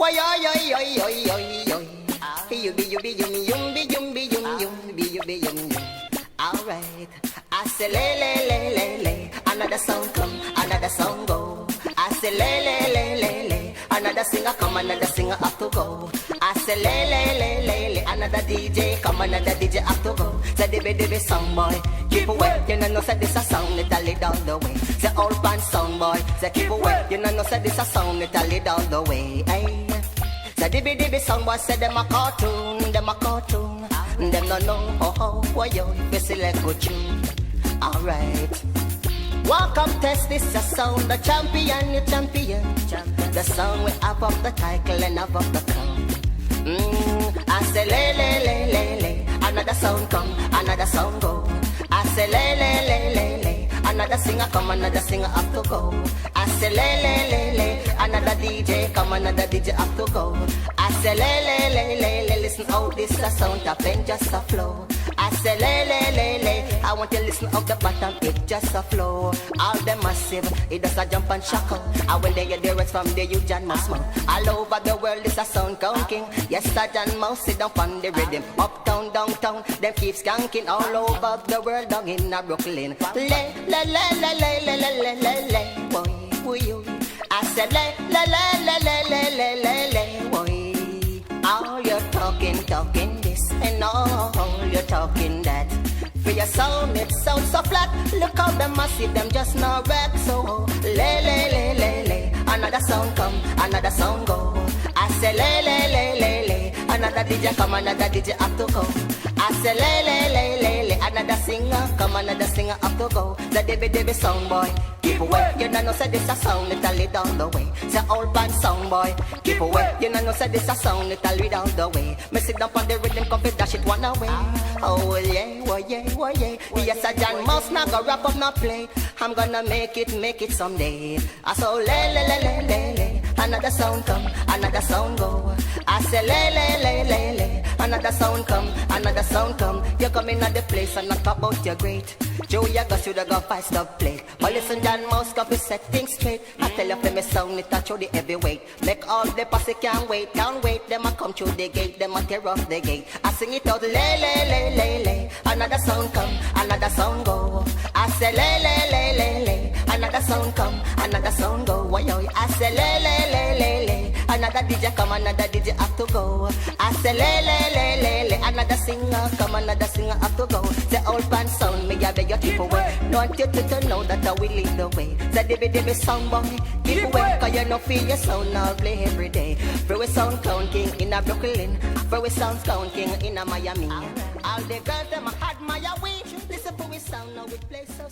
Why yo yo yo yo yo yo. You be yum be yum be yum. Alright, I say le. Another song come, another song go. I say le. Another singer come, another singer have to go. I say le. Another DJ come, another DJ have to go. Say the song boy, keep away. You know say this a song that I lead all the way. Say old band song boy, say keep away. You know say this a song that I lead all the way. Hey. Say the song boy say them a cartoon. Them no know why you select good tune. Alright. Welcome test this a sound, the champion, you champion. The song we have up the title and have up the crown. I say le. Another sound come, another song go. I say le. Another singer come, another singer have to go. I say le. Another DJ come, another DJ have to go. I say le. Listen how this a sound tap and just a flow. I say le. I want you to listen up the bottom, it just a flow. All them massive, it does a jump and shackle. And when they get the rest from the you John Mouse man. All over the world this a sound king. Yes, a John Mouse sit down on the rhythm. Uptown, downtown, them keep skanking all over the world down in a Brooklyn. Le, boy. I said le, boy. All you're talking this, and all you're talking that. For your sound, it sounds so flat. Look how them massive, them just not wreck. So le. Another sound come, another sound go. I say le. Another DJ come, another DJ have to go. I say le. Another singer come, another singer have to go. The DB song boy, keep away. You know say this a song that lead all the way. Say old band song boy, keep away. You know say this a song that lead all the way. Me sit down on the rhythm, come dash it one away. Oh yeah. Yes, a John Mouse not go rap up, not play. I'm gonna make it someday. I saw le. Another sound come, another sound go. I say le. Another sound come, another sound come. You come in at the place and not talk about your great. Joe, you go shoulda go fast stop play. But listen, John Mouse got to set things straight. I tell you, me sound it touch the heavyweight. Make all the posse can't wait. Them a come through the gate, them a tear off the gate. I sing it out, le. Another sound come, another sound go. I say le. Another sound come, another sound go. Why yo? I say le. Another DJ come, another DJ have to go. I say le. Another singer come, another singer have to go. The old band sound, me a beg you keep away. Don't want you to know that I will lead the way. The DB sound boy, keep away. Cause you know feel your sound now play every day. Free sound clown king in a Brooklyn. Free sound clown king in a Miami. All the girls them had my way. Listen to we sound now we play so